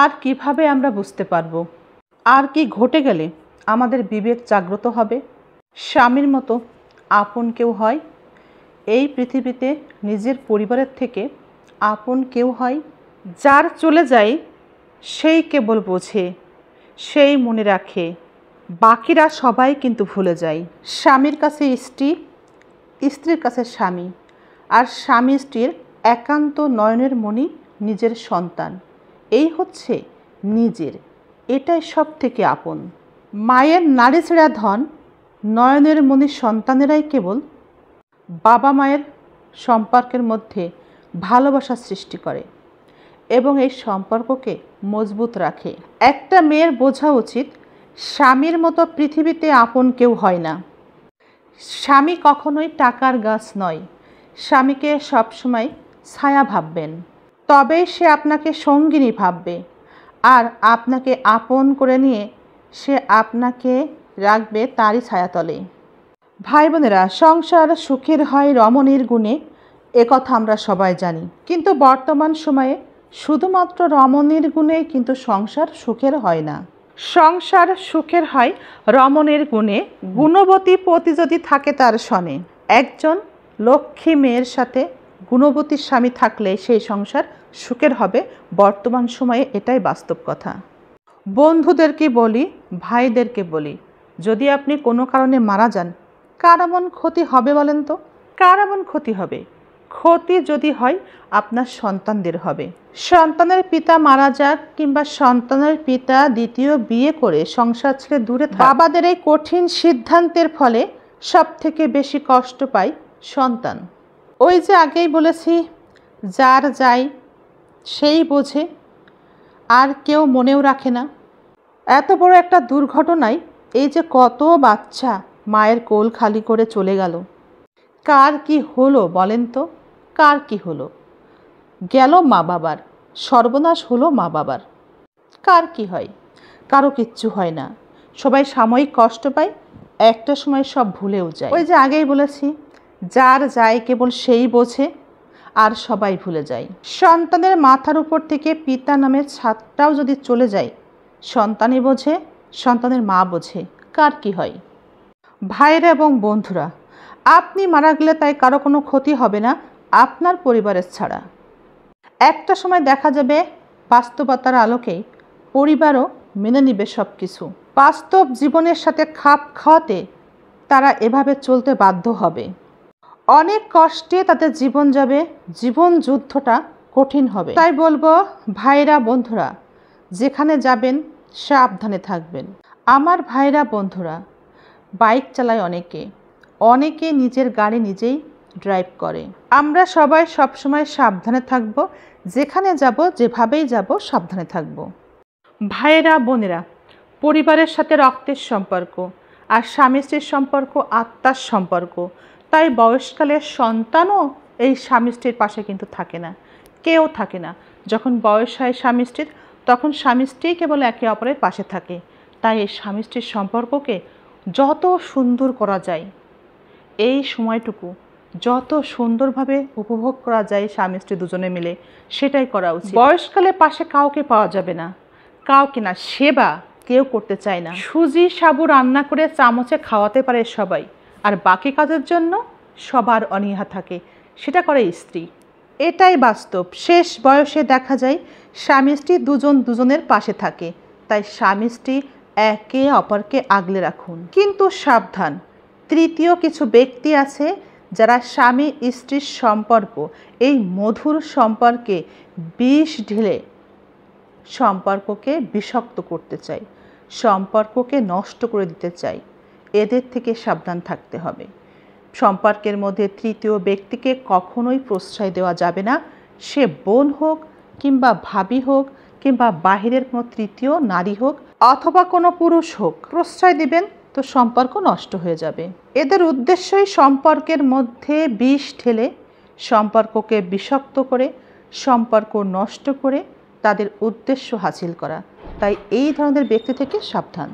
আর কিভাবে আমরা বুঝতে পারবো? আর কি ঘটে গেলে আমাদের বিবেক জাগ্রত হবে? স্বামীর মতো আপন কেউ হয়? এই পৃথিবীতে নিজের পরিবারের থেকে আপন কেউ হয়? যার চলে যায় সেই কেবল বোঝে, সেই মনে রাখে, বাকিরা সবাই কিন্তু ভুলে যায়। স্বামীর কাছে স্ত্রী, স্ত্রীর কাছে স্বামী, আর স্বামী স্ত্রীর একান্ত নয়নের মণি নিজের সন্তান। এই হচ্ছে নিজের, এটাই সব থেকে আপন। মায়ের নাড়ি ছেঁড়া ধন নয়নের মণি সন্তানেরাই কেবল বাবা মায়ের সম্পর্কের মধ্যে ভালোবাসা সৃষ্টি করে এবং এই সম্পর্ককে মজবুত রাখে। একটা মেয়ের বোঝা উচিত, স্বামীর মতো পৃথিবীতে আপন কেউ হয় না। স্বামী কখনোই টাকার গাছ নয়। স্বামীকে সবসময় ছায়া ভাববেন, তবেই সে আপনাকে সঙ্গিনী ভাববে, আর আপনাকে আপন করে নিয়ে সে আপনাকে রাখবে তারই ছায়াতলে। ভাই বোনেরা, সংসার সুখের হয় রমণীর গুণে, একথা আমরা সবাই জানি। কিন্তু বর্তমান সময়ে শুধুমাত্র রমণীর গুণেই কিন্তু সংসার সুখের হয় না। সংসার সুখের হয় রমণীর গুণে, গুণবতী পতি যদি থাকে তার সনে। একজন লক্ষ্মী মেয়ের সাথে গুণবতী স্বামী থাকলে সেই সংসার সুখের হবে। বর্তমান সময়ে এটাই বাস্তব কথা। বন্ধুদেরকে বলি, ভাইদেরকে বলি, যদি আপনি কোনো কারণে মারা যান, কার এমন ক্ষতি হবে বলেন তো? কার এমন ক্ষতি হবে? ক্ষতি যদি হয় আপনার সন্তানদের হবে। সন্তানের পিতা মারা যাক কিংবা সন্তানের পিতা দ্বিতীয় বিয়ে করে সংসার ছেড়ে দূরে থাক, বাবাদের এই কঠিন সিদ্ধান্তের ফলে সব থেকে বেশি কষ্ট পায় সন্তান। ওই যে আগেই বলেছি, যার যায় সেই বোঝে, আর কেউ মনেও রাখে না। এত বড় একটা দুর্ঘটনায় এই যে কত বাচ্চা মায়ের কোল খালি করে চলে গেল, কার কি হলো বলেন তো? কার কি হলো? গেল মা বাবার, সর্বনাশ হলো মা বাবার। কার কি হয়? কারো কিচ্ছু হয় না। সবাই সাময়িক কষ্ট পায়, একটা সময় সব ভুলেও যায়। ওই যে আগেই বলেছি, যার যায় কেবল সেই বোঝে, আর সবাই ভুলে যায়। সন্তানের মাথার উপর থেকে পিতা নামের ছাদটাও যদি চলে যায়, সন্তানই বোঝে, সন্তানের মা বোঝে, কার কি হয়। ভাইরা এবং বন্ধুরা, আপনি মারা গেলে তাই কারো কোনো ক্ষতি হবে না আপনার পরিবারের ছাড়া। একটা সময় দেখা যাবে বাস্তবতার আলোকেই পরিবারও মেনে নিবে সব কিছু। বাস্তব জীবনের সাথে খাপ খাওয়াতে তারা এভাবে চলতে বাধ্য হবে। অনেক কষ্টে তাদের জীবন যাবে, জীবন যুদ্ধটা কঠিন হবে। তাই বলবো, ভাইরা বন্ধুরা, যেখানে যাবেন সাবধানে থাকবেন। আমার ভাইরা বন্ধুরা, বাইক চালায় অনেকে নিজের গাড়ি নিজেই ড্রাইভ করে। আমরা সবাই সবসময় সাবধানে থাকব, যেখানে যাব যেভাবেই যাব সাবধানে থাকব। ভাইয়েরা বোনেরা, পরিবারের সাথে রক্তের সম্পর্ক, আর স্বামী স্ত্রীর সম্পর্ক আত্মার সম্পর্ক। তাই বয়সকালের সন্তানও এই স্বামী স্ত্রীর পাশে কিন্তু থাকে না, কেউ থাকে না। যখন বয়স হয় স্বামী স্ত্রীর, তখন স্বামী স্ত্রী কেবল একে অপরের পাশে থাকে। তাই এই স্বামী স্ত্রীর সম্পর্ককে যত সুন্দর করা যায়, এই সময়টুকু যত সুন্দরভাবে উপভোগ করা যায় স্বামী স্ত্রী দুজনে মিলে, সেটাই করা উচিত। বয়সকালে পাশে কাউকে পাওয়া যাবে না, কাউকে না, সেবা কেউ করতে চায় না। সুজি সাবু রান্না করে চামচে খাওয়াতে পারে সবাই, আর বাকি কাজের জন্য সবার অনীহা থাকে, সেটা করে স্ত্রী। এটাই বাস্তব। শেষ বয়সে দেখা যায় স্বামী স্ত্রী দুজন দুজনের পাশে থাকে। তাই স্বামী স্ত্রী একে অপরকে আগলে রাখুন। কিন্তু সাবধান, তৃতীয় কিছু ব্যক্তি আছে যারা স্বামী স্ত্রীর সম্পর্ক, এই মধুর সম্পর্কে বিষ ঢেলে সম্পর্ককে বিষাক্ত করতে চায়, সম্পর্ককে নষ্ট করে দিতে চায়। এদের থেকে সাবধান থাকতে হবে। সম্পর্কের মধ্যে তৃতীয় ব্যক্তিকে কখনোই প্রশ্রয় দেওয়া যাবে না। সে বোন হোক কিংবা ভাবি হোক কিংবা বাহিরের কোনো তৃতীয় নারী হোক অথবা কোনো পুরুষ হোক, প্রশ্রয় দিবেন তো সম্পর্ক নষ্ট হয়ে যাবে। এদের উদ্দেশ্যই সম্পর্কের মধ্যে বিষ ঢেলে সম্পর্ককে বিষাক্ত করে, সম্পর্ক নষ্ট করে তাদের উদ্দেশ্য হাসিল করা। তাই এই ধরনের ব্যক্তি থেকে সাবধান।